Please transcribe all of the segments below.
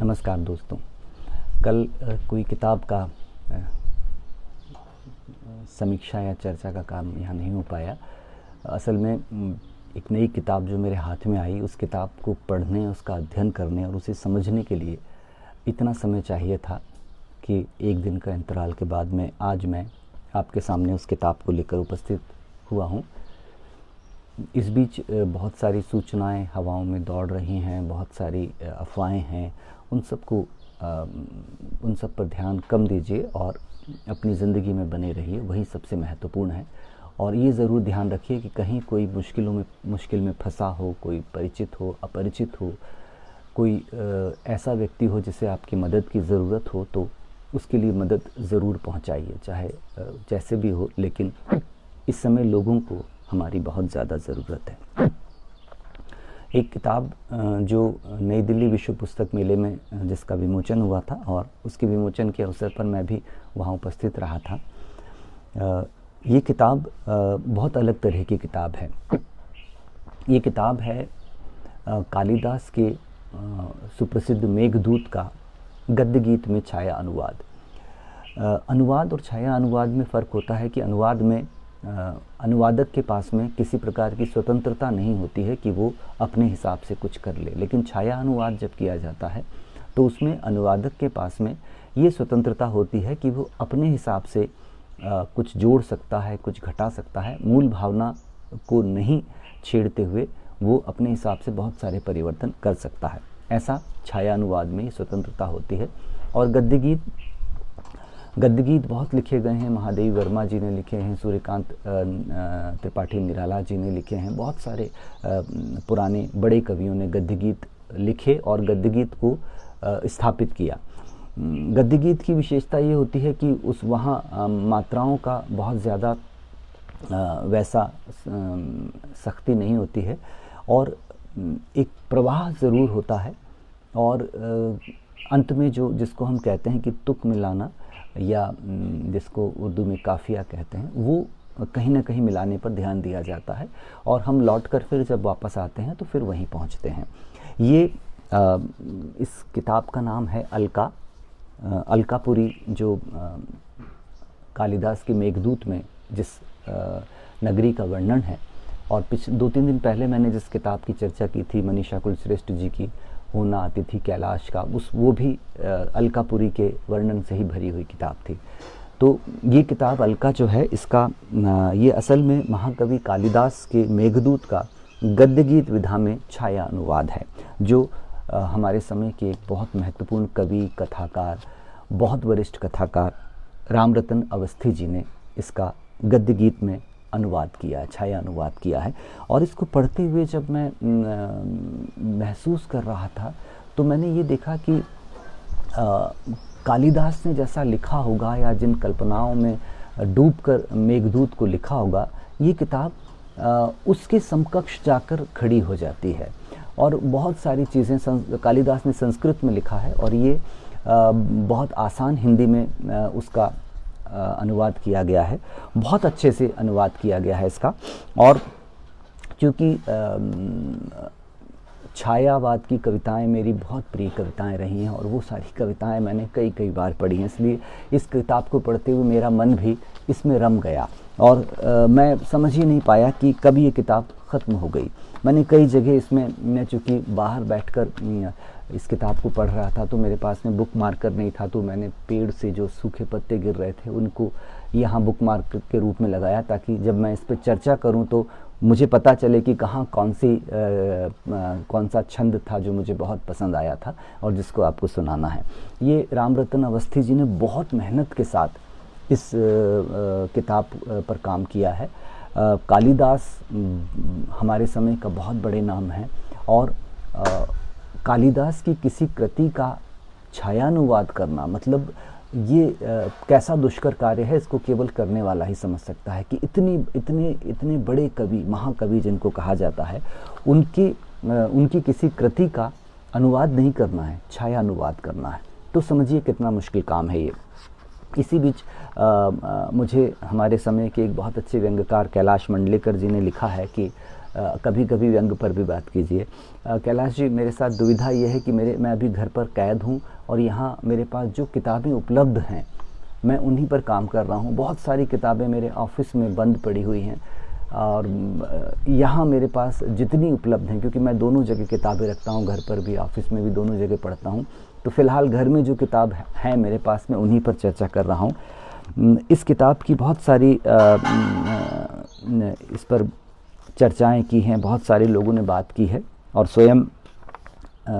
नमस्कार दोस्तों। कल कोई किताब का समीक्षा या चर्चा का काम यहाँ नहीं हो पाया। असल में एक नई किताब जो मेरे हाथ में आई, उस किताब को पढ़ने, उसका अध्ययन करने और उसे समझने के लिए इतना समय चाहिए था कि एक दिन का अंतराल के बाद में आज मैं आपके सामने उस किताब को लेकर उपस्थित हुआ हूँ। इस बीच बहुत सारी सूचनाएं हवाओं में दौड़ रही हैं, बहुत सारी अफवाहें हैं। उन सब पर ध्यान कम दीजिए और अपनी ज़िंदगी में बने रहिए, वही सबसे महत्वपूर्ण है। और ये ज़रूर ध्यान रखिए कि कहीं कोई मुश्किल में फंसा हो, कोई परिचित हो, अपरिचित हो, कोई ऐसा व्यक्ति हो जिसे आपकी मदद की ज़रूरत हो, तो उसके लिए मदद ज़रूर पहुंचाइए, चाहे जैसे भी हो। लेकिन इस समय लोगों को हमारी बहुत ज़्यादा ज़रूरत है। एक किताब जो नई दिल्ली विश्व पुस्तक मेले में जिसका विमोचन हुआ था और उसके विमोचन के अवसर पर मैं भी वहाँ उपस्थित रहा था। ये किताब बहुत अलग तरह की किताब है। ये किताब है कालिदास के सुप्रसिद्ध मेघदूत का गद्य गीत में छाया अनुवाद। अनुवाद और छाया अनुवाद में फ़र्क होता है कि अनुवाद में अनुवादक के पास में किसी प्रकार की स्वतंत्रता नहीं होती है कि वो अपने हिसाब से कुछ कर ले। लेकिन छाया अनुवाद जब किया जाता है तो उसमें अनुवादक के पास में ये स्वतंत्रता होती है कि वो अपने हिसाब से कुछ जोड़ सकता है, कुछ घटा सकता है। मूल भावना को नहीं छेड़ते हुए वो अपने हिसाब से बहुत सारे परिवर्तन कर सकता है। ऐसा छाया अनुवाद में स्वतंत्रता होती है। और गद्य गीत बहुत लिखे गए हैं। महादेवी वर्मा जी ने लिखे हैं, सूर्यकांत त्रिपाठी निराला जी ने लिखे हैं। बहुत सारे पुराने बड़े कवियों ने गद्य गीत लिखे और गद्य गीत को स्थापित किया। गद्य गीत की विशेषता ये होती है कि वहाँ मात्राओं का बहुत ज़्यादा वैसा सख्ती नहीं होती है और एक प्रवाह ज़रूर होता है। और अंत में जिसको हम कहते हैं कि तुक मिलाना, या जिसको उर्दू में काफ़िया कहते हैं, वो कहीं ना कहीं मिलाने पर ध्यान दिया जाता है। और हम लौटकर फिर जब वापस आते हैं तो फिर वहीं पहुंचते हैं। ये इस किताब का नाम है अलकापुरी, जो कालिदास के मेघदूत में जिस नगरी का वर्णन है। और 2-3 दिन पहले मैंने जिस किताब की चर्चा की थी, मनीषा कुलश्रेष्ठ जी की होना अतिथि कैलाश का, वो भी अलकापुरी के वर्णन से ही भरी हुई किताब थी। तो ये किताब अलका जो है, इसका ये असल में महाकवि कालिदास के मेघदूत का गद्य गीत विधा में छाया अनुवाद है, जो हमारे समय के एक बहुत महत्वपूर्ण कवि, कथाकार, बहुत वरिष्ठ कथाकार रामरतन अवस्थी जी ने इसका गद्य गीत में अनुवाद किया है, छाया अनुवाद किया है। और इसको पढ़ते हुए जब मैं महसूस कर रहा था तो मैंने ये देखा कि कालिदास ने जैसा लिखा होगा या जिन कल्पनाओं में डूबकर मेघदूत को लिखा होगा, ये किताब उसके समकक्ष जाकर खड़ी हो जाती है। और बहुत सारी चीज़ें कालिदास ने संस्कृत में लिखा है और ये बहुत आसान हिंदी में उसका अनुवाद किया गया है। बहुत अच्छे से अनुवाद किया गया है इसका। और क्योंकि छायावाद की कविताएं मेरी बहुत प्रिय कविताएं रही हैं और वो सारी कविताएं मैंने कई बार पढ़ी हैं, इसलिए इस किताब को पढ़ते हुए मेरा मन भी इसमें रम गया और मैं समझ ही नहीं पाया कि कब ये किताब ख़त्म हो गई। मैंने कई जगह इसमें, मैं चूँकि बाहर बैठकर इस किताब को पढ़ रहा था तो मेरे पास में बुक मार्कर नहीं था, तो मैंने पेड़ से जो सूखे पत्ते गिर रहे थे उनको यहाँ बुक मार्कर के रूप में लगाया, ताकि जब मैं इस पर चर्चा करूँ तो मुझे पता चले कि कहाँ कौन सा छंद था जो मुझे बहुत पसंद आया था और जिसको आपको सुनाना है। ये रामरतन अवस्थी जी ने बहुत मेहनत के साथ इस किताब पर काम किया है। कालिदास हमारे समय का बहुत बड़े नाम है और कालिदास की किसी कृति का छायानुवाद करना, मतलब ये कैसा दुष्कर कार्य है, इसको केवल करने वाला ही समझ सकता है कि इतने बड़े कवि, महाकवि जिनको कहा जाता है, उनकी किसी कृति का अनुवाद नहीं करना है, छायानुवाद करना है। तो समझिए कितना मुश्किल काम है ये। इसी बीच मुझे हमारे समय के एक बहुत अच्छे व्यंग्यकार कैलाश मंडलेकर जी ने लिखा है कि कभी कभी व्यंग पर भी बात कीजिए। कैलाश जी, मेरे साथ दुविधा ये है कि मैं अभी घर पर कैद हूँ और यहाँ मेरे पास जो किताबें उपलब्ध हैं मैं उन्हीं पर काम कर रहा हूँ। बहुत सारी किताबें मेरे ऑफिस में बंद पड़ी हुई हैं और यहाँ मेरे पास जितनी उपलब्ध हैं, क्योंकि मैं दोनों जगह किताबें रखता हूँ, घर पर भी ऑफिस में भी दोनों जगह पढ़ता हूँ, तो फ़िलहाल घर में जो किताब है मेरे पास मैं उन्हीं पर चर्चा कर रहा हूँ। इस किताब की बहुत सारी इस पर चर्चाएं की हैं, बहुत सारे लोगों ने बात की है और स्वयं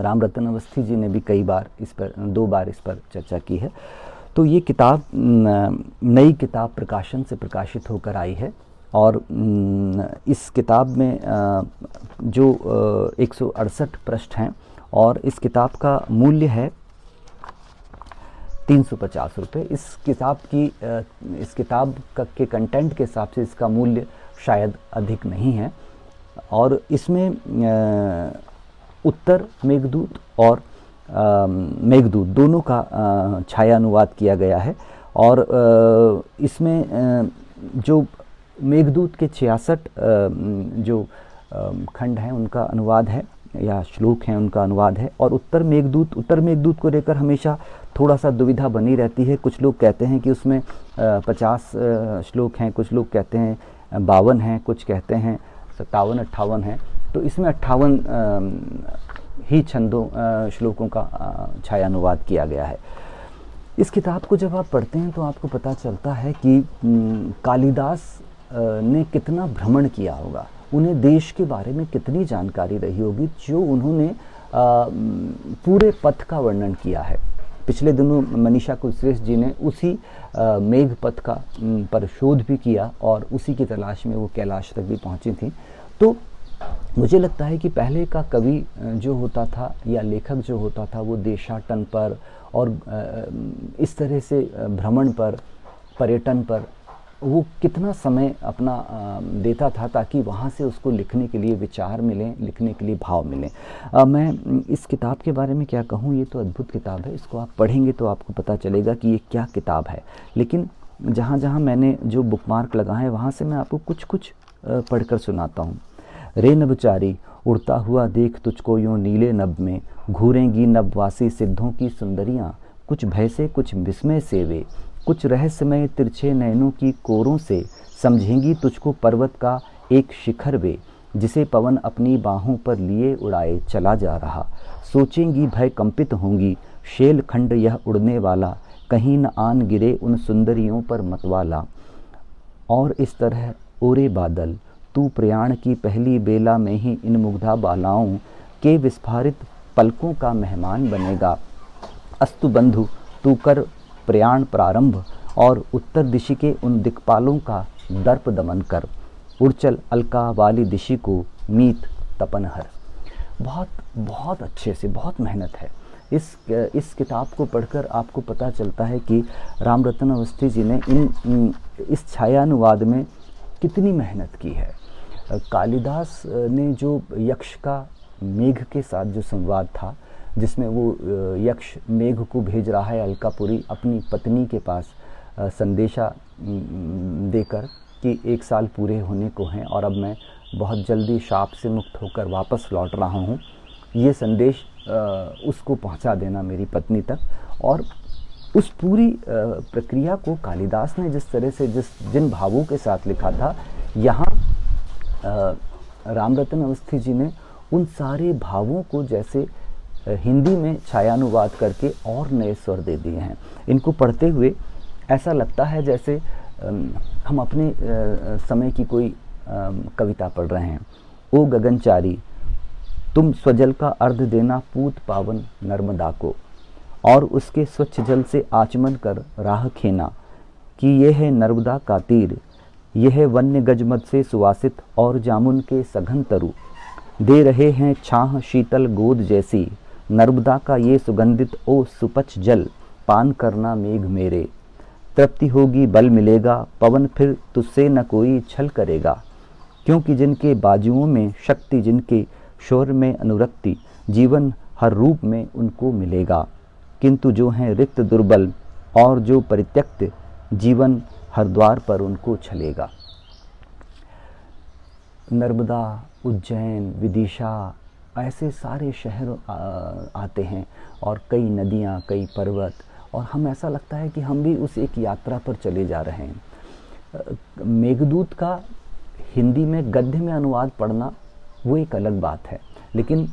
रामरतन अवस्थी जी ने भी कई बार इस पर 2 बार इस पर चर्चा की है। तो ये किताब नई किताब प्रकाशन से प्रकाशित होकर आई है और इस किताब में जो 168 पृष्ठ हैं और इस किताब का मूल्य है 350 रुपये। इस किताब के कंटेंट के हिसाब से इसका मूल्य शायद अधिक नहीं है और इसमें उत्तर मेघदूत और मेघदूत दोनों का छाया अनुवाद किया गया है और इसमें जो मेघदूत के 66 जो खंड हैं उनका अनुवाद है या श्लोक हैं उनका अनुवाद है और उत्तर मेघदूत को लेकर हमेशा थोड़ा सा दुविधा बनी रहती है। कुछ लोग कहते हैं कि उसमें 50 श्लोक हैं, कुछ लोग कहते हैं 52 हैं, कुछ कहते हैं 57-58 हैं। तो इसमें 58 ही छंदों श्लोकों का छाया अनुवाद किया गया है। इस किताब को जब आप पढ़ते हैं तो आपको पता चलता है कि कालिदास ने कितना भ्रमण किया होगा, उन्हें देश के बारे में कितनी जानकारी रही होगी, जो उन्होंने पूरे पथ का वर्णन किया है। पिछले दिनों मनीषा कुलश्रेष्ठ जी ने उसी मेघ पथ का पर शोध भी किया और उसी की तलाश में वो कैलाश तक भी पहुंची थी। तो मुझे लगता है कि पहले का कवि जो होता था या लेखक जो होता था वो देशाटन पर और इस तरह से भ्रमण पर, पर्यटन पर वो कितना समय अपना देता था ताकि वहाँ से उसको लिखने के लिए विचार मिलें, लिखने के लिए भाव मिलें। मैं इस किताब के बारे में क्या कहूँ, ये तो अद्भुत किताब है, इसको आप पढ़ेंगे तो आपको पता चलेगा कि ये क्या किताब है। लेकिन जहाँ जहाँ मैंने जो बुकमार्क लगाए हैं वहाँ से मैं आपको कुछ पढ़कर सुनाता हूँ। रे नभचारी उड़ता हुआ देख तुझको यूँ नीले नभ में, घूरेंगी नभवासी सिद्धों की सुंदरियाँ, कुछ भय से कुछ विस्मय से वे, कुछ रहस्यमय तिरछे नयनों की कोरों से, समझेंगी तुझको पर्वत का एक शिखर वे, जिसे पवन अपनी बाहों पर लिए उड़ाए चला जा रहा। सोचेंगी भय कंपित होंगी, शेल खंड यह उड़ने वाला, कहीं न आन गिरे उन सुंदरियों पर मतवाला। और इस तरह ओरे बादल, तू प्रयाण की पहली बेला में ही इन मुग्धा बालाओं के विस्फारित पलकों का मेहमान बनेगा। अस्तु बंधु तू कर प्रयाण प्रारंभ और उत्तर दिशि के उन दिक्पालों का दर्प दमन कर, उड़चल अलका वाली दिशि को मीत तपनहर। बहुत अच्छे से, बहुत मेहनत है। इस किताब को पढ़कर आपको पता चलता है कि रामरतन अवस्थी जी ने इस छायानुवाद में कितनी मेहनत की है। कालिदास ने जो यक्ष का मेघ के साथ जो संवाद था, जिसमें वो यक्ष मेघ को भेज रहा है अलकापुरी अपनी पत्नी के पास संदेशा देकर कि 1 साल पूरे होने को हैं और अब मैं बहुत जल्दी शाप से मुक्त होकर वापस लौट रहा हूँ, ये संदेश उसको पहुँचा देना मेरी पत्नी तक। और उस पूरी प्रक्रिया को कालिदास ने जिस तरह से जिन भावों के साथ लिखा था, यहाँ रामरतन अवस्थी जी ने उन सारे भावों को जैसे हिंदी में छायानुवाद करके और नए स्वर दे दिए हैं। इनको पढ़ते हुए ऐसा लगता है जैसे हम अपने समय की कोई कविता पढ़ रहे हैं। ओ गगनचारी तुम स्वजल का अर्ध देना पूत पावन नर्मदा को, और उसके स्वच्छ जल से आचमन कर राह खेना, कि यह है नर्मदा का तीर, यह है वन्य गजमद से सुवासित और जामुन के सघन तरु, दे रहे हैं छाह शीतल गोद जैसी, नर्मदा का ये सुगंधित ओ सुपच जल, पान करना मेघ मेरे, तृप्ति होगी बल मिलेगा, पवन फिर तुझसे न कोई छल करेगा, क्योंकि जिनके बाजुओं में शक्ति, जिनके शौर्य में अनुरक्ति, जीवन हर रूप में उनको मिलेगा, किंतु जो हैं रिक्त दुर्बल और जो परित्यक्त, जीवन हर द्वार पर उनको छलेगा। नर्मदा उज्जैन, विदिशा, ऐसे सारे शहर आते हैं और कई नदियाँ, कई पर्वत, और हम ऐसा लगता है कि हम भी उस एक यात्रा पर चले जा रहे हैं। मेघदूत का हिंदी में गद्य में अनुवाद पढ़ना वो एक अलग बात है, लेकिन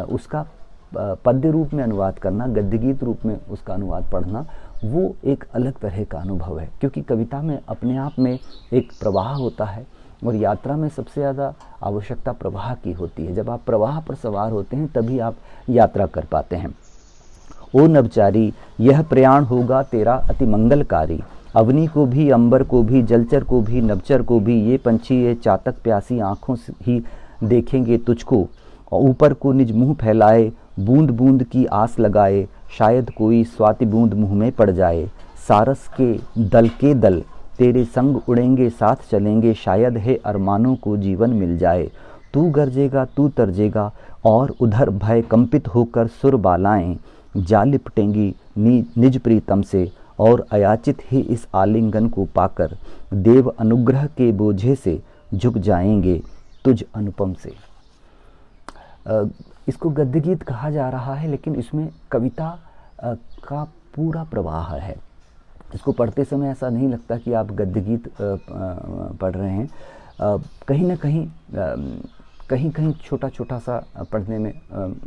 उसका पद्य रूप में अनुवाद करना, गद्य गीत रूप में उसका अनुवाद पढ़ना, वो एक अलग तरह का अनुभव है, क्योंकि कविता में अपने आप में एक प्रवाह होता है और यात्रा में सबसे ज़्यादा आवश्यकता प्रवाह की होती है। जब आप प्रवाह पर सवार होते हैं तभी आप यात्रा कर पाते हैं। ओ नवचारी, यह प्रयाण होगा तेरा अति मंगलकारी, अवनी को भी, अंबर को भी, जलचर को भी, नवचर को भी, ये पंछी ये चातक प्यासी आँखों से ही देखेंगे तुझको, और ऊपर को निज मुँह फैलाए, बूंद बूंद की आस लगाए, शायद कोई स्वाति बूंद मुँह में पड़ जाए, सारस के दल तेरे संग उड़ेंगे साथ चलेंगे, शायद है अरमानों को जीवन मिल जाए, तू गरजेगा तू तरजेगा और उधर भय कंपित होकर सुर बालाएं जा लिपटेंगी निज प्रीतम से, और अयाचित ही इस आलिंगन को पाकर देव अनुग्रह के बोझे से झुक जाएंगे तुझ अनुपम से। इसको गद्य गीत कहा जा रहा है, लेकिन इसमें कविता का पूरा प्रवाह है। इसको पढ़ते समय ऐसा नहीं लगता कि आप गद्य गीत पढ़ रहे हैं। कहीं ना कहीं छोटा छोटा सा पढ़ने में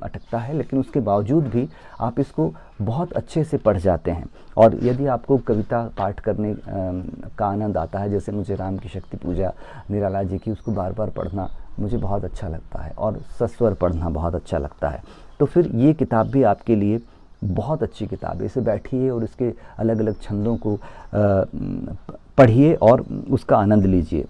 अटकता है, लेकिन उसके बावजूद भी आप इसको बहुत अच्छे से पढ़ जाते हैं। और यदि आपको कविता पाठ करने का आनंद आता है, जैसे मुझे राम की शक्ति पूजा निराला जी की, उसको बार बार पढ़ना मुझे बहुत अच्छा लगता है और सस्वर पढ़ना बहुत अच्छा लगता है, तो फिर ये किताब भी आपके लिए बहुत अच्छी किताब है। इसे बैठिए और इसके अलग अलग छंदों को पढ़िए और उसका आनंद लीजिए।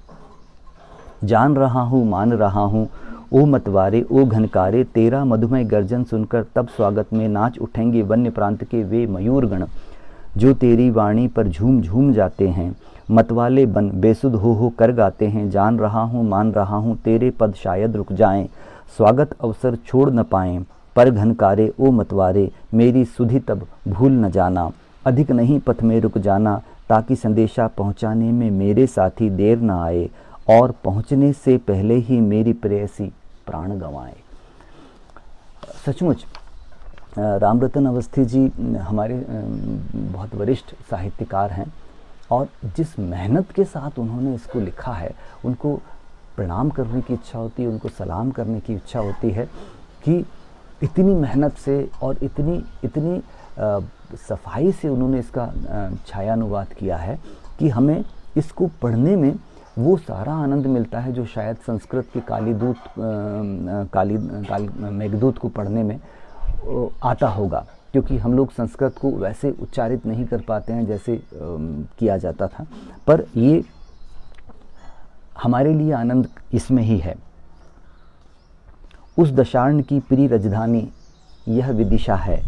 जान रहा हूँ मान रहा हूँ ओ मतवारे ओ घनकारे, तेरा मधुमय गर्जन सुनकर तब स्वागत में नाच उठेंगे वन्य प्रांत के वे मयूरगण, जो तेरी वाणी पर झूम झूम जाते हैं, मतवाले बन बेसुध हो कर गाते हैं। जान रहा हूँ मान रहा हूँ तेरे पद शायद रुक जाएं, स्वागत अवसर छोड़ न पाएं, पर घनकारे ओ मतवारे मेरी सुधि तब भूल न जाना, अधिक नहीं पथ में रुक जाना, ताकि संदेशा पहुँचाने में मेरे साथी देर न आए, और पहुँचने से पहले ही मेरी प्रेयसी प्राण गंवाए। सचमुच रामरतन अवस्थी जी हमारे बहुत वरिष्ठ साहित्यकार हैं, और जिस मेहनत के साथ उन्होंने इसको लिखा है, उनको प्रणाम करने की इच्छा होती है, उनको सलाम करने की इच्छा होती है कि इतनी मेहनत से और इतनी सफाई से उन्होंने इसका छायानुवाद किया है कि हमें इसको पढ़ने में वो सारा आनंद मिलता है जो शायद संस्कृत की मेघदूत को पढ़ने में आता होगा, क्योंकि हम लोग संस्कृत को वैसे उच्चारित नहीं कर पाते हैं जैसे किया जाता था, पर ये हमारे लिए आनंद इसमें ही है। उस दशार्ण की प्रिय राजधानी यह विदिशा है,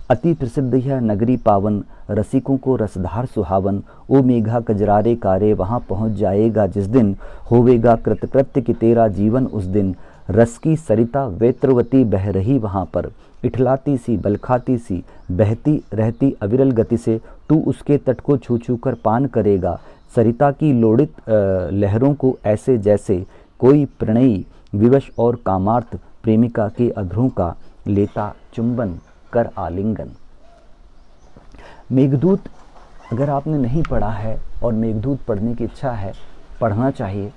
अति प्रसिद्ध यह नगरी पावन, रसिकों को रसधार सुहावन, ओ मेघा कजरारे कारे वहाँ पहुँच जाएगा जिस दिन, होवेगा कृतकृत्य कि तेरा जीवन उस दिन, रस की सरिता वेत्रवती बह रही वहाँ पर, इठलाती सी बलखाती सी बहती रहती अविरल गति से, तू उसके तट को छू छू कर पान करेगा, सरिता की लोड़ित लहरों को ऐसे जैसे कोई प्रणयी विवश और कामार्थ प्रेमिका के अधरों का लेता चुंबन कर आलिंगन। मेघदूत अगर आपने नहीं पढ़ा है और मेघदूत पढ़ने की इच्छा है, पढ़ना चाहिए।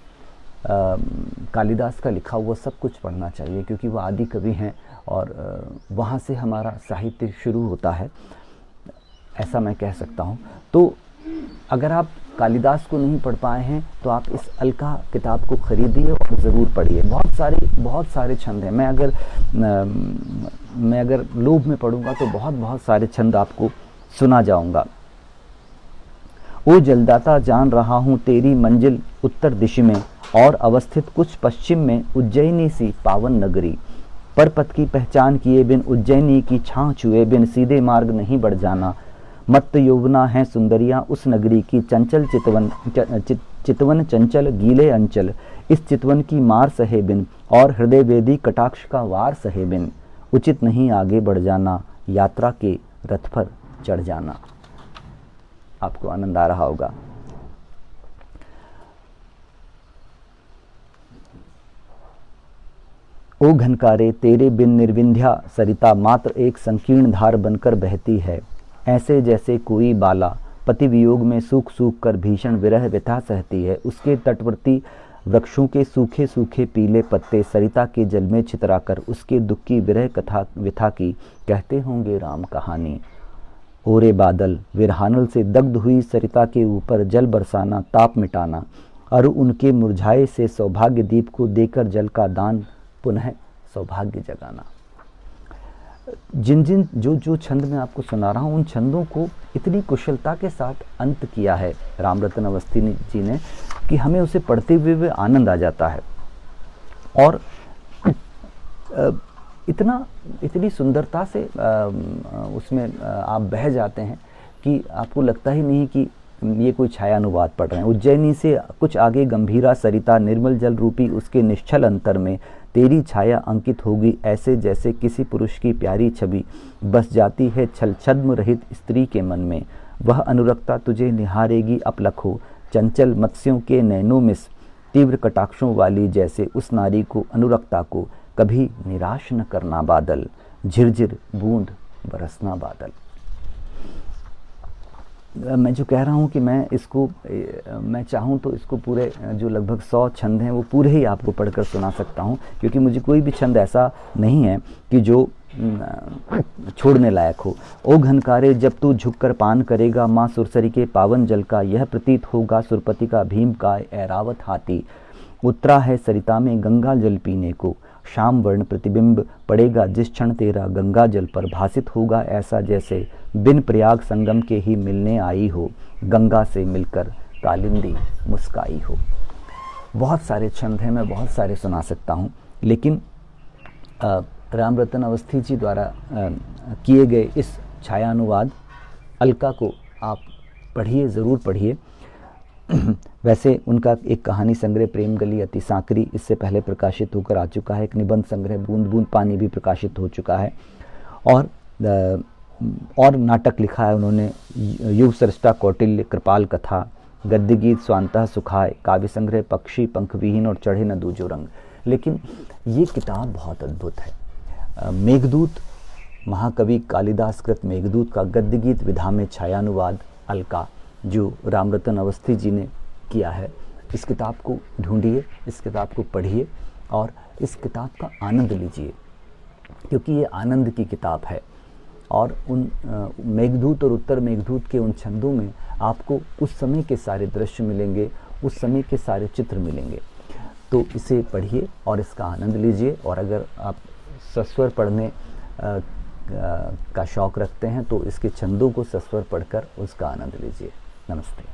कालिदास का लिखा हुआ सब कुछ पढ़ना चाहिए, क्योंकि वो आदि कवि हैं और वहाँ से हमारा साहित्य शुरू होता है, ऐसा मैं कह सकता हूँ। तो अगर आप कालिदास को नहीं पढ़ पाए हैं तो आप इस अलका किताब को खरीदिए और ज़रूर पढ़िए। बहुत सारे छंद हैं। मैं अगर लोभ में पढ़ूंगा तो बहुत सारे छंद आपको सुना जाऊंगा। ओ जलदाता जान रहा हूँ तेरी मंजिल उत्तर दिशा में, और अवस्थित कुछ पश्चिम में उज्जैनी सी पावन नगरी, पर पथ की पहचान किए बिन उज्जैनी की छाँ छुए बिन सीधे मार्ग नहीं बढ़ जाना, मत्त यौवना है सुंदरियाँ उस नगरी की, चंचल चितवन चंचल गीले अंचल, इस चितवन की मार सहे बिन और हृदय वेदी कटाक्ष का वार सहे बिन, उचित नहीं आगे बढ़ जाना यात्रा के रथ पर चढ़ जाना। आपको आनंद आ रहा होगा। ओ घनकारे तेरे बिन निर्विंध्या सरिता मात्र एक संकीर्ण धार बनकर बहती है। ऐसे जैसे कोई बाला पति वियोग में सूख सूख कर भीषण विरह व्यथा सहती है। उसके तटवर्ती वृक्षों के सूखे सूखे पीले पत्ते सरिता के जल में छितराकर उसके दुख की विरह कथा व्यथा की कहते होंगे राम कहानी। ओरे बादल विरहानल से दग्ध हुई सरिता के ऊपर जल बरसाना ताप मिटाना और उनके मुरझाए से सौभाग्य दीप को देकर जल का दान पुनः सौभाग्य जगाना। जिन जिन जो जो छंद मैं आपको सुना रहा हूँ उन छंदों को इतनी कुशलता के साथ अंत किया है रामरतन अवस्थी जी ने कि हमें उसे पढ़ते हुए आनंद आ जाता है और इतनी सुंदरता से उसमें आप बह जाते हैं कि आपको लगता ही नहीं कि ये कोई छायानुवाद पढ़ रहे हैं। उज्जैनी से कुछ आगे गंभीरा सरिता निर्मल जल रूपी उसके निश्चल अंतर में तेरी छाया अंकित होगी, ऐसे जैसे किसी पुरुष की प्यारी छवि बस जाती है छल छद्म रहित स्त्री के मन में। वह अनुरक्ता तुझे निहारेगी अपलखों चंचल मत्स्यों के नैनों में तीव्र कटाक्षों वाली, जैसे उस नारी को अनुरक्ता को कभी निराश न करना बादल, झिरझिर बूंद बरसना बादल। मैं जो कह रहा हूँ कि मैं चाहूँ तो इसको पूरे जो लगभग 100 छंद हैं वो पूरे ही आपको पढ़कर सुना सकता हूँ, क्योंकि मुझे कोई भी छंद ऐसा नहीं है कि जो छोड़ने लायक हो। ओ घनकारे जब तू झुककर पान करेगा माँ सुरसरी के पावन जल का, यह प्रतीत होगा सुरपति का भीम का ऐरावत हाथी। उतरा है सरिता में गंगा जल पीने को, शाम वर्ण प्रतिबिंब पड़ेगा जिस क्षण तेरा गंगा जल पर, भासित होगा ऐसा जैसे बिन प्रयाग संगम के ही मिलने आई हो, गंगा से मिलकर कालिंदी मुस्काई हो। बहुत सारे छंद हैं, मैं बहुत सारे सुना सकता हूँ, लेकिन रामरतन अवस्थी जी द्वारा किए गए इस छायानुवाद अलका को आप पढ़िए, ज़रूर पढ़िए। वैसे उनका एक कहानी संग्रह प्रेम गली अति सांकरी इससे पहले प्रकाशित होकर आ चुका है। एक निबंध संग्रह बूंद बूंद पानी भी प्रकाशित हो चुका है, और नाटक लिखा है उन्होंने, युग सृष्टा कौटिल्य, कृपाल कथा, गद्य गीत स्वांतः सुखाए, काव्य संग्रह पक्षी पंखविहीन और चढ़े न दूजो रंग। लेकिन ये किताब बहुत अद्भुत है। मेघदूत, महाकवि कालिदास कृत मेघदूत का गद्य गीत विधा में छायानुवाद अलका जो रामरतन अवस्थी जी ने किया है। इस किताब को ढूंढिए, इस किताब को पढ़िए और इस किताब का आनंद लीजिए, क्योंकि ये आनंद की किताब है। और उन मेघदूत और उत्तर मेघदूत के उन छंदों में आपको उस समय के सारे दृश्य मिलेंगे, उस समय के सारे चित्र मिलेंगे। तो इसे पढ़िए और इसका आनंद लीजिए। और अगर आप सस्वर पढ़ने का शौक़ रखते हैं तो इसके छंदों को सस्वर पढ़कर उसका आनंद लीजिए। नमस्ते।